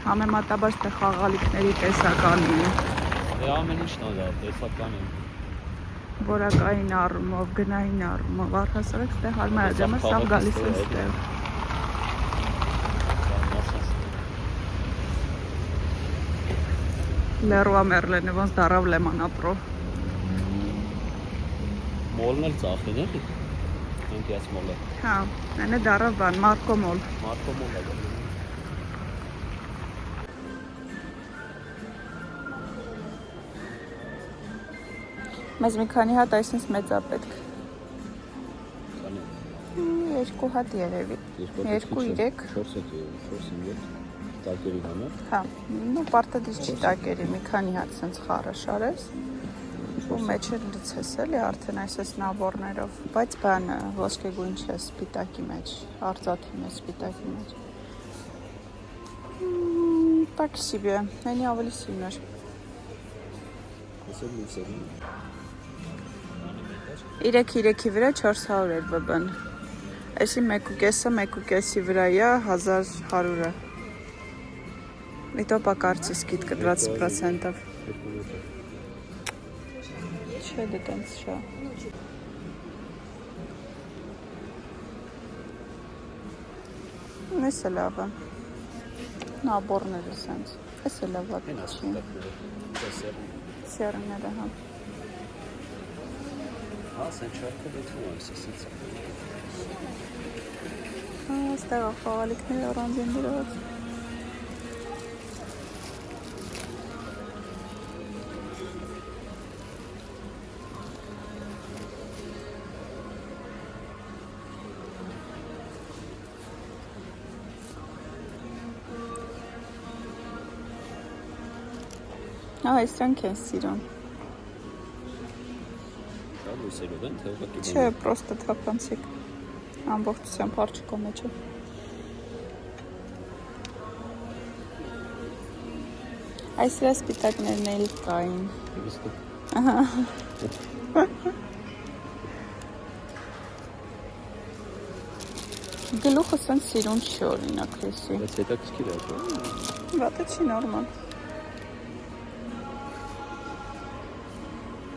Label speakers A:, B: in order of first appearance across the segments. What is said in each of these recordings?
A: Համեմատաբար ստե խաղալիքների տեսականին։
B: Ամեն ինչն է դա, տեսականին։
A: Որակային առումով, գնային առումով, առհասարակ ստե հարմար է, դեմը սավ գալիս է ստեղ։ Լերուա Մերլենը ոնց դարավ լեմանապրո։
B: Մոլն էլ ծախին էլի։ Մենք ես մոլը։
A: Հա, այնը դարավ բան, Մարկո մոլ։
B: Մարկո մոլ է։
A: Մեզ մի քանի հատ այսինչ մեծ է պետք։
B: Քանի։
A: 2 հատ երևի։ 2, 3,
B: 4-5 տակերի համար։
A: Հա, նո պարտադիր չի տակերի, մի քանի հատ սենց խառը շարես։ Ու մեջը լցես էլի արդեն այսպես նաբորներով, բայց բանը ոսկեգույն չէ, սպիտակի մեջ, արծաթի մեջ, սպիտակի մեջ։ Так себе, այնի ավելի սիրուն էր։ 3-3-ի վրա 400 էր բբն։ Այսի 1.5-ը 1.5-ի վրա է 1100-ը։ Միտո պակարցիսկիտ կտրած պրոցենտով։ Չէ դե տենց շա։ Այս է լավը։ Նաբորները սենց։ Այս է լավը չի։ Սերները, հա։
B: Հա, սենց շարքը դեթում այս է սենց։
A: Հա, ստեղ խաղալիքները առանձին դրված։ Հա, այսրանք են սիրում։
B: Դա լույսերով են, թե ուղղակի։
A: Չէ, պրոստը թափանցիկ։ Ամբողջությամբ արջիկո մեջը։ Այս վրա սպիտակներն էլ կային։ Ահա։ Գլուխը սենց սիրուն չի օրինակ լեսի։
B: Բայց հետաքրքիր է։
A: Վատը չի նորմալ։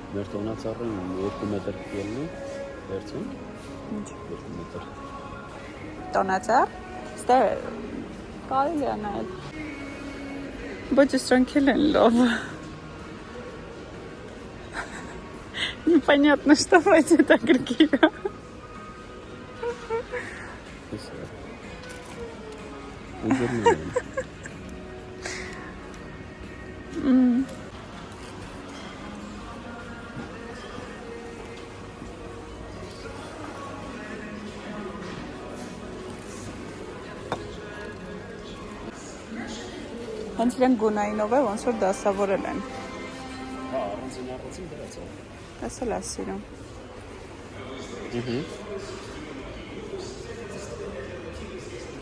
B: Մեր տոնածառին 2 մետր ելնի, վերցին։
A: Ինչ։
B: 2 մետր։
A: Տոնածառ։ Ստե կարելի է նայել։ Բայց սրանք էլ են լավ։ Непонятно, что բայց հետաքրքիր է։ Հենց իրենք գունայինով է, ոնց որ դասավորել են։
B: Հա, առանձին դրած է։
A: Ես էլ է սիրում։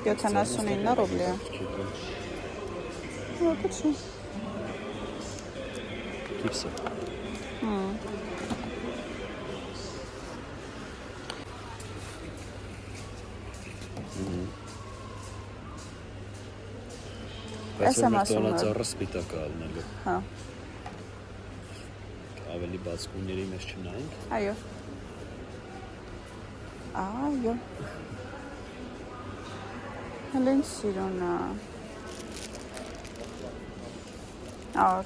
A: 79 ռուբլի է։ Ո՞ւր չի։
B: Կիպսը։ Բայց որ մեր տոնածառը սպիտակ է ալնելու։
A: Հա։
B: Ավելի բաց գույների մեջ չնայենք։
A: Այո։ Այո։ Հենց սիրուն է։ Ահա։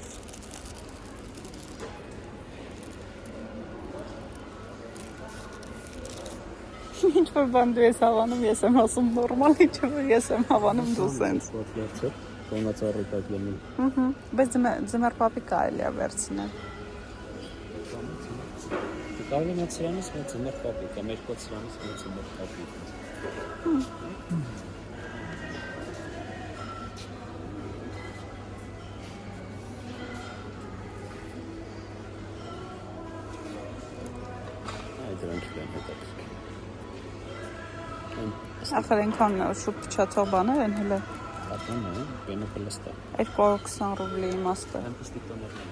A: Ինչ որ բան դու ես հավանում, ես եմ ասում նորմալ, ինչ որ ես եմ հավանում դու սենց։
B: Տոնածառի տակ լինի։
A: Բայց ձմեռ պապի կարելի է վերցնել։
B: Կարելի է սրանից մեծ ձմեռ պապի, կամ երկու սրանից մեծ ձմեռ պապի։ Այ դրանք են հետաքրքիր։
A: Ախր այնքան շուտ փչացող բաներ են հələ։
B: Ատոն է, բենը պլստա։
A: 220 ռուբլի իմաստը։
B: Այնպես տիկտոներն են։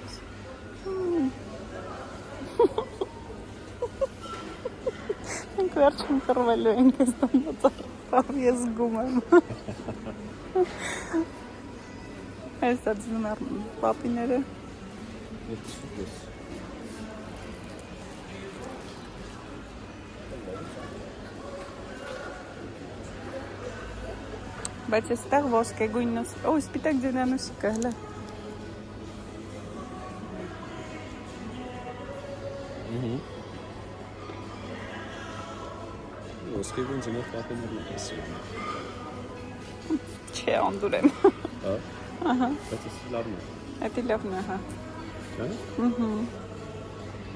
A: Մենք վերջում կռվելու ենք այս տոնածառով, ես զգում եմ։ Հեսա ձնում եմ պապիները։ Բայց այստեղ ոսկեգույն սպիտակ ձենանուսիկը հլը։
B: Ոսկեգույն ձենով պապիներն է սիրում։
A: Չէ, անդուր եմ։
B: Հա։
A: Ահա։
B: Բայց էս լավն է։
A: Էդի լավն է, հա։
B: Հա։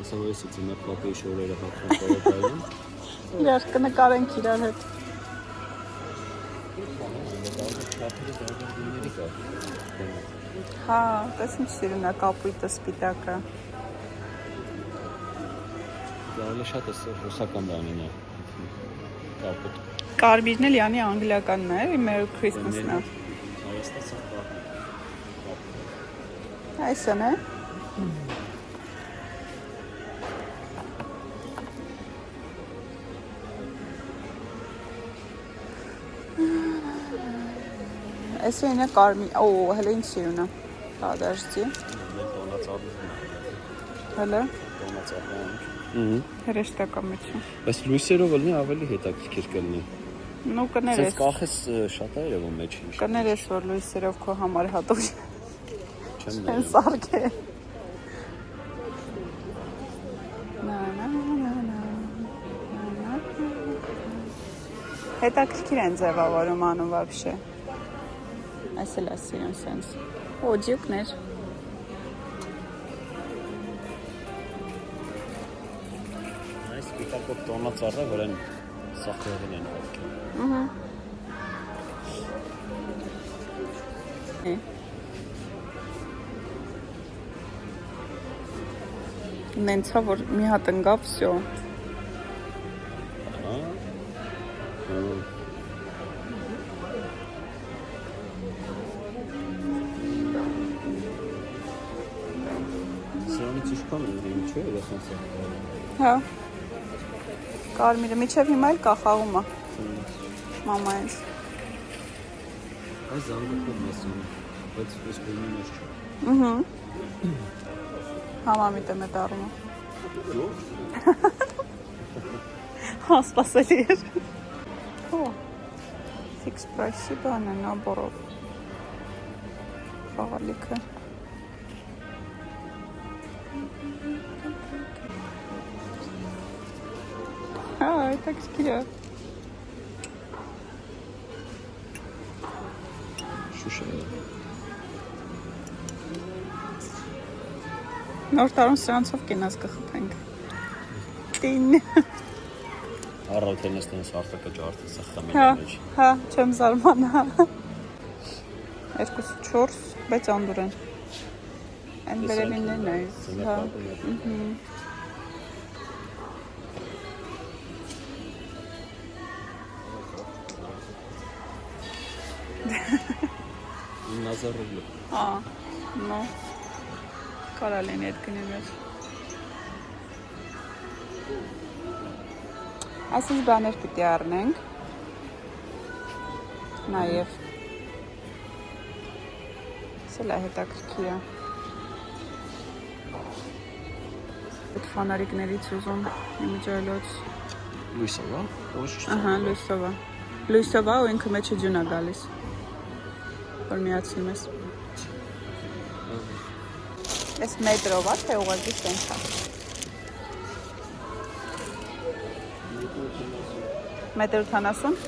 B: Ասա որ էսի ձենով պապի շորերը հատվում կարողայում։
A: Իրար կնկարենք իրար հետ։ Հա, տես ինչ սիրուն է կապույտը սպիտակը։
B: Դա շատ է ռուսական բանին է։ Կապույտ։
A: Կարմիրն էլ յանի անգլիականն է, Merry Christmas-ն է։ Այսն է։ Այսը ինը կարմիր, հələ ինչ սիրուն է։ Подожди։ Հələ։ Հրեշտա կամիջը։
B: Բայց լույսերով լինի ավելի հետաքրքիր կլինի։
A: Ну կներես։
B: Սենց կախես շատ է երևում մեջ ինչ։
A: Կներես որ լույսերով քո համար հատուկ
B: Չեմ
A: են
B: ներում։
A: սարքե։ Հետաքրքիր են ձևավորում անում вообще։ Այս էլ է սիրուն սենց։ Օ, ջյուկներ։
B: Այս պիտակով տոնածառը, որ են սախողին են հատկել։
A: Ահա։ Նենցա որ մի հատ ընկավ, всё։
B: Սրանից ինչքան է ինչ է երախանսը։
A: Հա։ Կարմիրը միջև հիմա էլ կա խաղումը։ Մամայից։
B: Այս զանգուկը մասում է, բայց ես գույնի մեջ չէ։
A: Ահա։ Համամիտ եմ դառնում։ Հա, սպասելի էր։ Օ։ Fix price-ի բան է նաբորով։ Խաղալիքը։ Հա, հետաքրքիր է։
B: Շուշը։
A: Նոր տարում սրանցով կենաս կխփենք։ Տին։
B: Առավոտեն ես արտակը ջարդի սխամի
A: Հա,
B: մեջ։
A: հա, չեմ զարմանա։ 2-4, բայց անդուր են։ Այն վերելիններն է։ Հա։
B: Նազար ռուբլը։
A: Ա, նո։ Կարա լինի այդ գնելը։ Այսինչ բաներ պիտի առնենք։ Նաև։ Սել է հետաքրքիր է։ Այդ ֆանարիկներից ուզում իմիջայլոց։
B: Լույսով, հա։ Ոչ։
A: Ահա, լույսով է։ Լույսով է ու ինքը մեջը ջուն է գալիս։ Որ միացնում ես։ Այս մետրով է, թե ուղղակի սենց է։ Մետր 80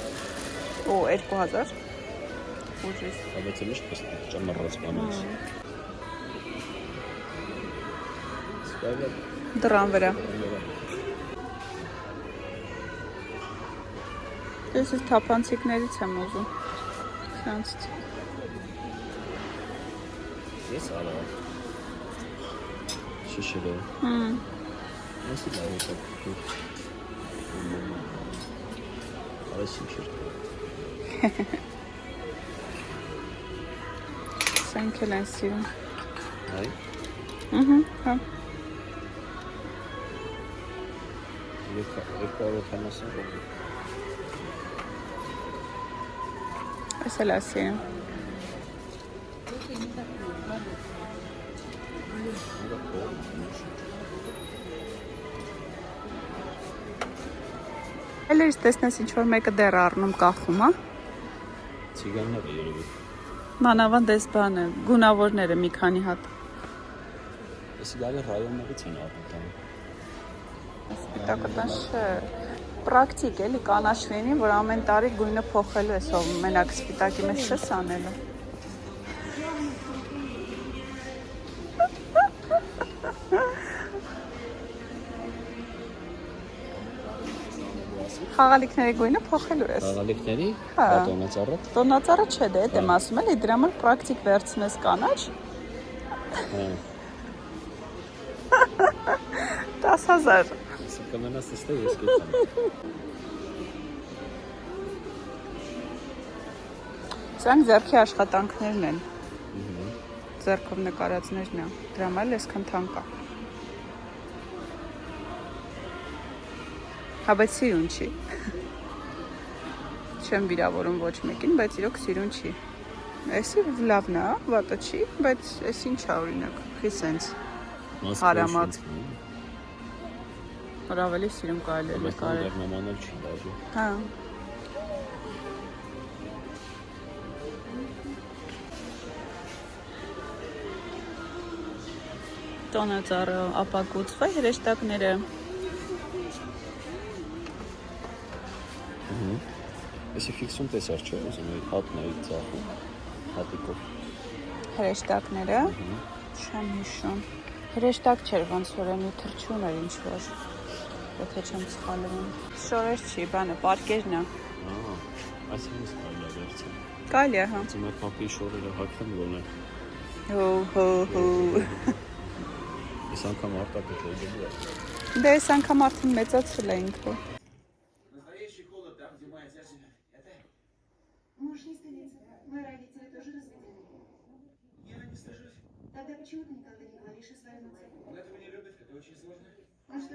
A: ու 2000 ուժիս։
B: Բայց էլ միշտ ճամառած բանից։ Սպայլը
A: Դրան վրա։ Ես այս թափանցիկներից եմ ուզում։ Սրանցից։
B: Ես արա։ Շիշերը։ Ես լավ եմ։ Այս շիշեր։
A: Սրանք էլ են սիրում։
B: Այ։
A: Հա։
B: Երկարոթանասը ռուբլ։
A: Այս էլ է սիրում։ Հելերից տեսնես ինչ-որ մեկը դեռ առնում կախում, հա։
B: Ցիգանները երևի։
A: Մանավանդ էս բանը, գունավորները մի քանի հատ։
B: Էսի գալի ռայոններից են առնում տան։
A: Սպիտակը տան չէ։ Պրակտիկ էլի կանաչվենին, որ ամեն տարի գույնը փոխելու ես, ով մենակ սպիտակի մեջ չես անելու։ Խաղալիքների գույնը փոխելու ես։
B: Խաղալիքների,
A: Հա։
B: տոնածառը։
A: Տոնածառը չէ, դե այդ եմ ասում էլի, դրա համար պրակտիկ վերցնես կանաչ։
B: Հա։
A: 10,000։
B: Իսկ կմնաս ստե ես կեցամ։
A: Սրանք ձեռքի աշխատանքներն են։ Ձեռքով նկարածներն է։ Դրա համար էլ այսքան թանկ է։ Հա, բայց սիրուն չի։ Չեմ վիրավորում ոչ մեկին, բայց իրոք սիրուն չի։ Էսի լավն է, վատը չի, բայց էս ինչ է օրինակ, խի սենց հարամած։ Որ ավելի սիրուն կարելի է նկարել։
B: Բայց նմանալ չի դաժի։
A: Հա։ Տոնածառը ապակուցվա հրեշտակները։
B: Էսի ֆիքսում տեսար չէ, ուզում էի հատների ծախում, հատիկով։
A: Հրեշտակները, չեմ հիշում։ Հրեշտակ չէր, ոնց որ մի թրջուն էր ինչ-որ, եթե չեմ սխալվում։ Շորեր չի, բանը, պարկերն է։
B: Այս ինձ կարելի է վերցել։
A: Կարելի է, հա։
B: Ձմեր պապի շորերը հագնեմ գոնե։
A: Հո։
B: Ես անգամ արտակը չեգելու է։
A: Դե այս անգամ արդեն մեծացրել է ինքը։
C: Можешь не стыдиться. Мои родители тоже разведены. Я не стыжусь. Тогда почему ты никогда не говоришь о своем отце? Он этого не любит, это очень сложно. Он что,